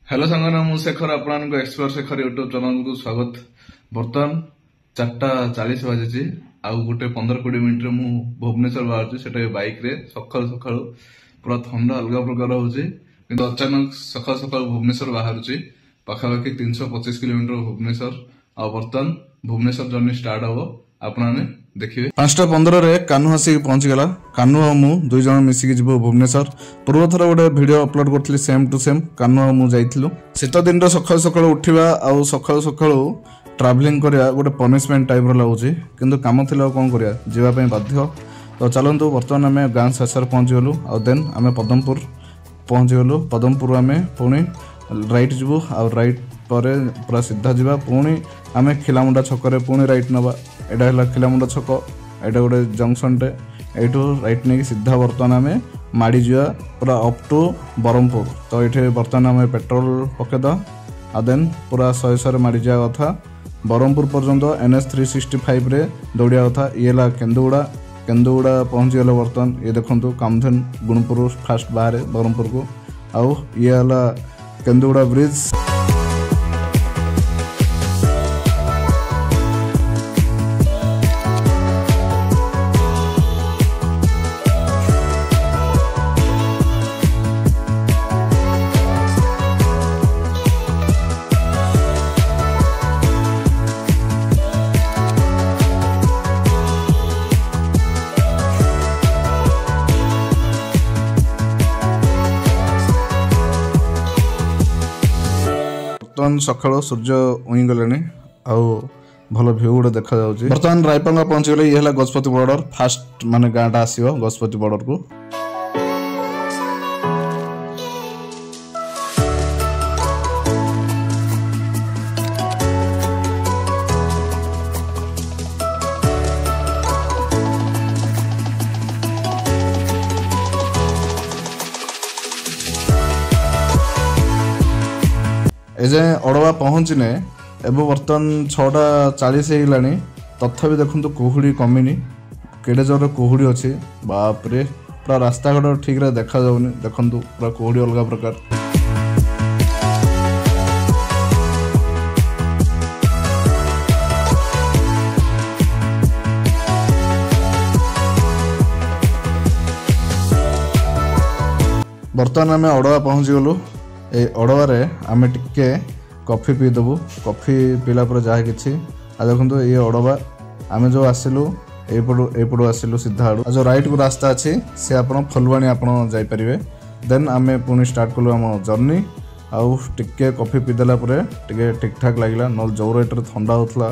Hello सांगना मु शेखर आपन एक्सप्लोर शेखर यूट्यूब चैनल को स्वागत। बर्तमान 4:40 बाजे आउ गोटे 15-20 मिनट रे मु भुवनेश्वर बाहर सेटा बाइक रे सकाल सकाल पूरा ठंडा अलग प्रकार होची किंतु अचानक सकाल सकाल भुवनेश्वर बाहर पाखापाखि 325 किलोमीटर भुवनेश्वर आ बर्तमान भुवनेश्वर जर्नी स्टार्ट हम आपने देखिए। 5:15 रे कान्हू आसिक पहुंची गला। कान्हू और मु दुई जन मिसिक जीवो भुवनेश्वर। पूर्व थर गोटे वीडियो अपलोड करथली सेम टू सेम। कान्हू और मु जाइथिलु शीत दिन रो सकाल सकाल उठिबा आ सकाल सकाल ट्रैवलिंग करिया गोटे पनिशमेंट टाइप रो लागुची किंतु काम थिला कोन करिया जीवा पय बाध्य। तो चलंतु बर्तमान आमे गां शेषर पहुंची गलु आ देन आमे पदमपुर पहुंची गलु। पदमपुर आमे पुणी राइट जीवु आ राइट पर पूरा सीधा जीवा पुणी आमे खिलामुंडा छक रे पुणी राइट नबा। एटा हला खिलामुंडा छक एटा गोटे जंक्शन टे एठू राइट ने सीधा बर्तमान आमे माड़ी जीवा पूरा अप टू बरहमपुर। तो एठे बर्तमान आमे पेट्रोल पकेदा आ देन पूरा 100 रे माड़ी जा कथा बरहमपुर पर्यंत NH 365 रे दौड़िया कथा। ये ला केंदुगुड़ा पहुंची गले। बर्तमान ये देखंतु कामधेन गुणपुर फास्ट बाहर बरहमपुर को आउ ये हला केंदुगुड़ा ब्रिज। बर्तमान सकाल सूर्य उई गले आउ भल भ्यू गोटे देखा जाउची। बर्तमान रायपंगा पहुंची गले। ये हला गजपति बॉर्डर फास्ट माने गाँटा आसीबो गजपति बॉर्डर को। एजे अड़वा पहुँचने एवं बर्तमान 6:40 होगा तथापि देखो कुहुड़ी कमिनी केड़े जोर कुहुड़ी अच्छी बापरे पूरा रास्ता घाट ठीक रे देखा जाउनी। देखो पूरा कुहुड़ी अलग प्रकार। बर्तमान आम अड़वा पहुँची गलु। ए अड़वारे आमे टिके कॉफी पी देबू। कॉफी पीला पर जहाँ कि देखो ये अड़वा आमे जो आसिलु एपटू आसिलु सीधा आड़ू जो राइट को रास्ता अच्छी से आप फुलवाणी आप जापरें। देन आमे पुणी स्टार्ट कलु आम जर्नी आउ टिके कॉफी पीदेला टिके ठीक ठाक लगिला न जो रेट रे ठंडा होता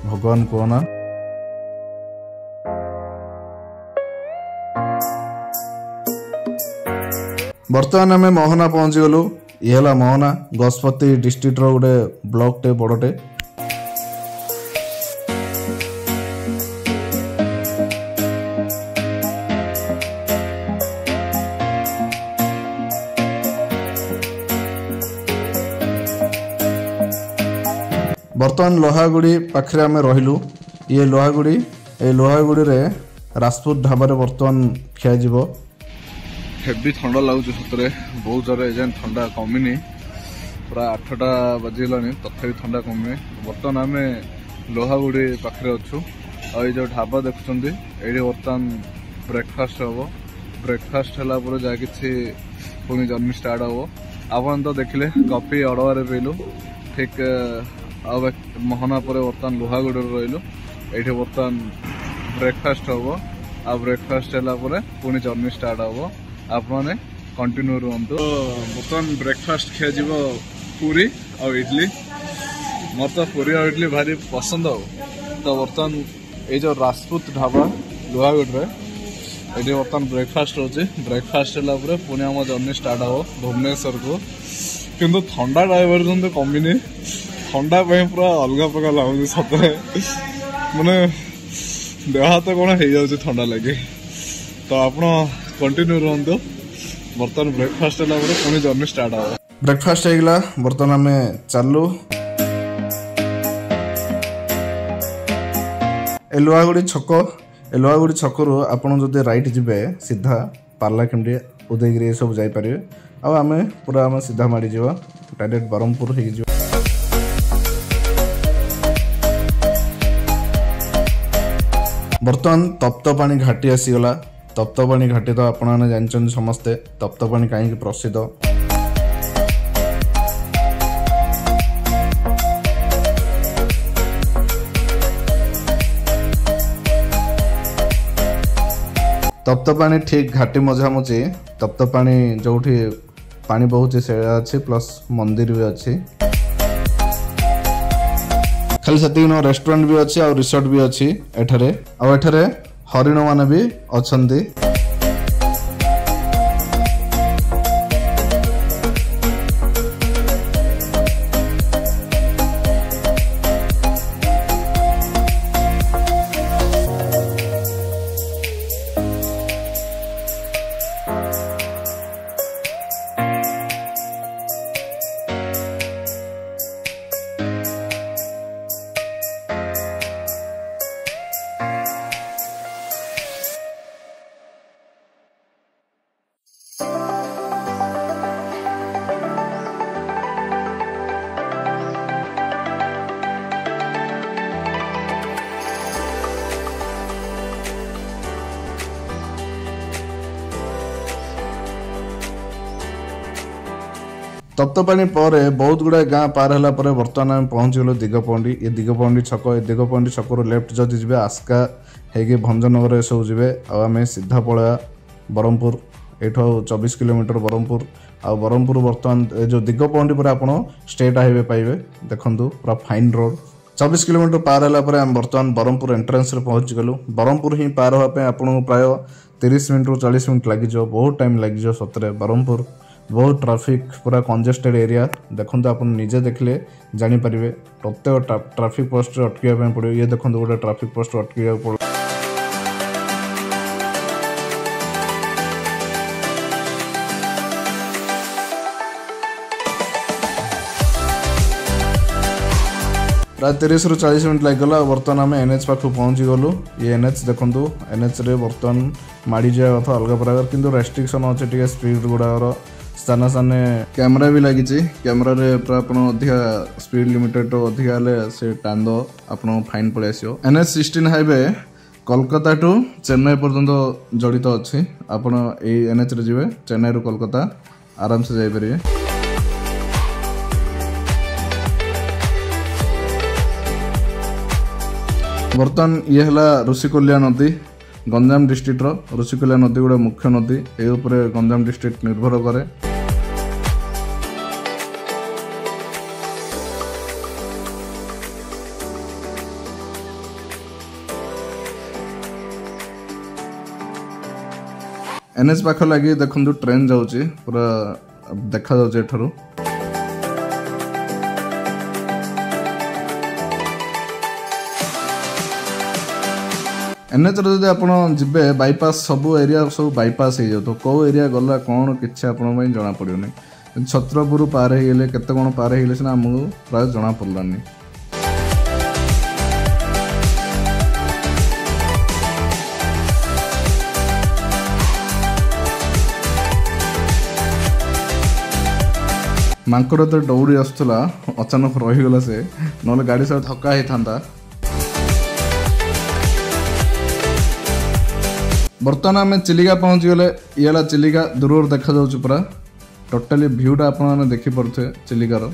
भगवान कहना। बर्तमान आमे मोहना पहुंची गलु। ये हला मोहना गजपति डिस्ट्रिक्ट रो गोटे ब्लॉक टे बड़टे। बर्तमान लोहागुड़ी पाखरे आमे रहिलु। ये लोहागुड़ी रे राजपूत ढाबा बर्तमान खिया जीवो। हेवी ठंडा लगुच सतरे बहुत जोर एजें ठंडा कमिनी पूरा 8टा बजीगलानी तथापि ठंडा कमे। बर्तमान आम लोहागुड़ी पाखे अच्छु और ये जो ढाबा देखुं ये बर्तमान ब्रेकफास्ट हम। ब्रेकफास्ट है जहाँ कि पुणी जर्नी स्टार्ट हम। आपन तो देखिले कॉफी अड़वारे पीलु ठीक मोहना पर बर्तमान लोहागुड़ी रही ये बर्तमान ब्रेकफास्ट हम। आ ब्रेकफास्ट है पुणी जर्नी स्टार्ट हम। आपने कंटिन्यू रुहतु। बर्तमान ब्रेकफास्ट खिया जीव पूरी और इडली। मोर तो पूरी और इडली भारी पसंद हो। तो बर्तमान ये जो राजपूत ढाबा लोहागुड़ी ये बर्तमान ब्रेकफास्ट रोचे। ब्रेकफास्ट है पुणी आम जर्नी स्टार्ट हम भुवनेश्वर को। किंतु ठंडा डाइवर्जन कमिनी ठंडा पूरा अलग प्रकार लगुच सतरे माने देह हाथ कौन हो जाए ठंडा लगे। तो आप कंटिन्यू रुहतु। बर्तमान ब्रेकफास्ट है पुणी जर्नी स्टार्ट हो। ब्रेकफास्ट होगा बर्तमान आम चलु। लोहागुड़ी छक रू आप राइट जी सीधा पार्लाखेमटी उदयगिरी सब जापरें। आम पूरा आम सीधा माड़ी जावा डायरेक्ट ब्रह्मपुर हो जिवो। बर्तमान तप्तपाणी घाटी आसीगला। तप्तपाणी घाटी तो आपण माने जानछन समस्ते तप्तपाणी काहे प्रसिद्ध। तप्तपाणी ठीक घाटी मझामझी तप्तपाणी जोठी पानी बहुची से अच्छी प्लस मंदिर भी अच्छी। खाली से रेस्टोरेंट भी अच्छी और रिसोर्ट भी अच्छी एठरे। और एठरे हरिण माने भी अच्छंती। तप्तपाणी पर बहुत गुड़ा गाँ पार है बर्तमान आम पहुँची गलु दिगपहंडी। ये दिगपहंडी छक ये दिगपहंडी छकरू लेफ्ट जदि जी आस्का है भंजनगर ये सब जी आम सीधा पलया ब्रह्मपुर। एठू 24 किलोमीटर ब्रह्मपुर। आ ब्रह्मपुर बर्तमान जो दिगपहंडी पर आप स्टेट हाईवे पाइबे देखु पूरा फाइन रोड। 24 किलोमीटर पार है आम बर्तमान ब्रह्मपुर एंट्रेंस रे पहुँची गलु। ब्रह्मपुर ही पार होगा आपको प्राय 30 मिनट रू 40 मिनट लग बहुत टाइम लग सतरे। ब्रह्मपुर बहुत ट्रैफिक पूरा कंजेस्टेड एरिया देखो आप निजे देखले जानीपारे। प्रत्येक ट्रैफिक पोस्ट अटक पड़ो। ये देखो गोटे ट्रैफिक पोस्ट अटक पड़ो। प्राय 30 रू 40 मिनट लगला। बर्तमान आम एनएच पाख पहुँची गलु। ये एनएच देखो एनएच रे बर्तमान माड़ी जावा कथा अलग प्रकार किंतु रेस्ट्रिक्शन अच्छे टे स्पीड गुड़ा स्थान स्थान कैमरा भी लगी। कैमरा रे अधिका स्पीड लिमिटेड अधिका से टाण दो आप फाइन पड़े आसो। NH 16 highway Kolkata to Chennai पर्यंत जड़ित अच्छी। आप NH रे जी चेन्नई रू कोलकाता आराम से जापर। बर्तमान ये है ऋषिकुल्या नदी गंजाम डिस्ट्रिक्ट ऋषिकुल्या नदी गोटे मुख्य नदी। ये गंजाम डिस्ट्रिक्ट निर्भर करे। NH पाख लगी देखु ट्रेन जाऊँगी पूरा देखा जाऊँगी एठारू। NH जब आप जीवे बाईपास सब एरिया सब बाईपास हो जाए तो कौ एरिया गला कौन कि जना पड़ोनी। छत्रपुर पार हो गले केते कौन पार हो गले सीना आमको प्राय जना पड़लानी। मांकर तो दौड़ी आसला अचानक रहीगला से ना गाड़ी सब थका ही था। बर्तमान आम चिलिका पहुँची गले। ये चिलिका दूर देखा जाऊँ पूरा टोटाली भ्यूटा आप देखिपे चिलिकार।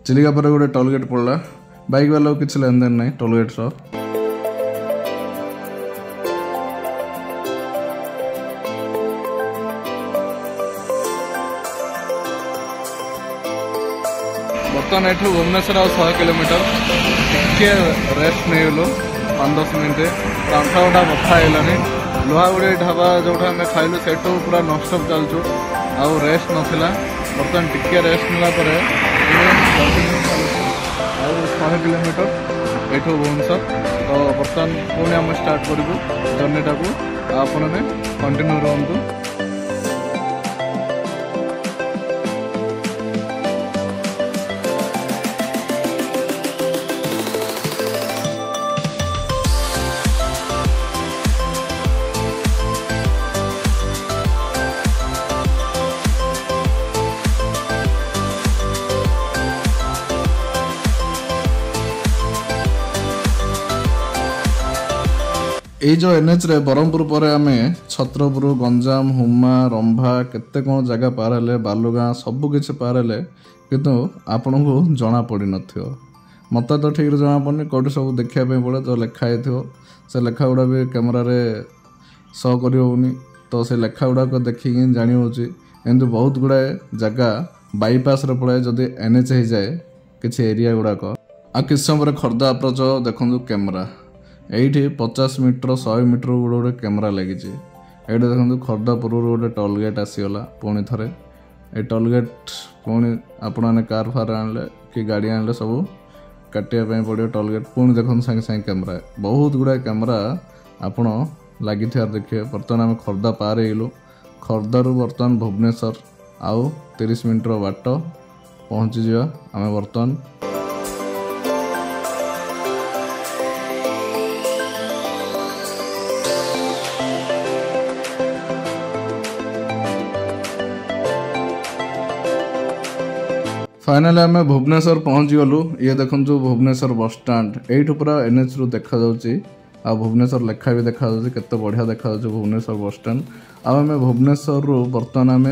चिलिका पर गोटे टोलगेट पड़ा बाइक वाला किसी लेन देन ना टोलगेट सह। बर्तमान एठू भुवनेश्वर 100 किलोमीटर टे रेस्ट नहीं गलु 5-10 मिनट अंठा घंटा बथा है। लुहागुड़ी ढाबा जो आम खाइलु से पूरा नॉनस्टॉप चलचु आउ रेस्ट नाला। बर्तमान टिके रेस्ट नाला 100 किलोमीटर एठू भुवनेश्वर। तो बर्तमान पुणी आम स्टार्ट करूँ जर्नीटा को। आपने कंटिन्यू रुहतु। এই जो एनएच रे ब्रह्मपुर पर आम छत्रपुर गंजाम हुमा रंभा केते कौन जगह पार हेले बालुगाँ सबकि पार हेले किंतु आपण को जना पड़ी नथियो मत तो ठीक जना पड़नी कौटी सब देखापी पड़े जो लेखाई थो से लेखा गुड़ा भी कैमेरा रे शो कर तो से लेखा गुड़ाक देखिकी जानी होची एमती बहुत गुड़ाए जगह बाईपास रे पड़े जदि एनएच हो जाए किसी एरिया गुड़ाक आ किस समय खर्दा अप्रोच देखु कैमेरा এইটি 50 मीटर 100 मीटर गोटे गोटे कैमेरा लगी ये देखो खर्दा पूर्व गोटे टोल गेट आसीगला पुणी थे ये टोल गेट पुणी आपण कार फार आनले कि गाड़ी आनले सब काटिया पड़ो टोल गेट पुणी देखो सागे सागे कैमेरा बहुत गुड़ाए कैमेरा आपण लगी देखिए बर्तमान आम खर्दा पार होलु खर्दारू बर्तमान भुवनेश्वर आउ 30 मिनटर बाट पहुँची जा आम बर्तमान फाइनाली आम भुवनेश्वर पहुँची गलु ये देखु भुवनेश्वर बस स्टाण्ड यू पूरा एनएच रु देखा आ भुवनेश्वर लेखा भी देखा केते बढ़िया देखा भुवनेश्वर बस स्टाण्ड आम भुवनेश्वर रु बर्तमान आम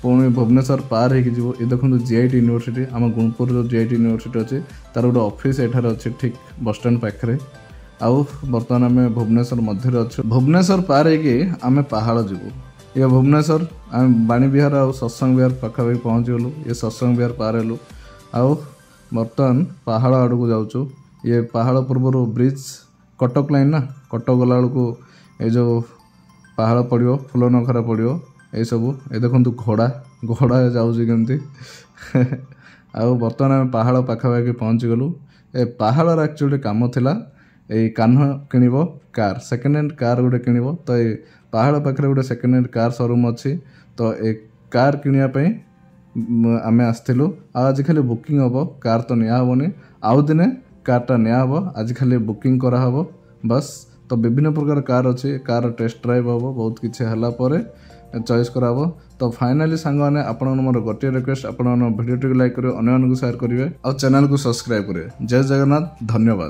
पुणी भुवनेश्वर पार हो ये देखो जीआईटी यूनिवर्सिटी आम गुणपुर जो जीआईटी यूनिवर्सिटी अच्छी तार गोटे ऑफिस एठार अच्छी ठीक बस स्टाण्ड पाखे आउ बर्तमान आम भुवनेश्वर मध्य अच्छे भुवनेश्वर पार होमें पहाड़ जीवु ये भुवनेश्वर आम बाणी विहार और सत्संग विहार पाखापाखि पहुँची गलु ये सत्संग विहार पार हेलु आउ बर्तमान पहाड़ आड़ को जाऊँ ये पहाड़ पूर्वर ब्रिज कटक लाइन ना कटक गला बेलू ये जो पहाड़ पड़ो फूल नखरा पड़ो ये सब ये देखो घोड़ा घोड़ा जाऊँगी केमती आउ बर्तमान आम पहाड़ पाखापाखि पहुँची गलु ए पहाड़ एक्चुअली काम थिला ए कान्ह किनिबो कार सेकेंड हैंड कार गोटे किनिबो तो ये पहाड़ पाखे गोटे सेकेंड हैंड कार शोरूम अच्छी तो ए कार किनापी आम आसलु आज खाली बुकिंग हम कार तो निहबनी आउ दिने कारटा निहब आज खाली बुकिंग कराहब बस तो विभिन्न प्रकार कार अच्छी कार टेस्ट ड्राइव हम बहुत किसी है चॉइस कराब तो फाइनाली सांग मैंने आपण मोर गोटे रिक्वेस्ट आपण भिडियो लाइक करेंगे अन्य शेयर करेंगे और चैनल को सब्सक्राइब करेंगे जय जगन्नाथ धन्यवाद।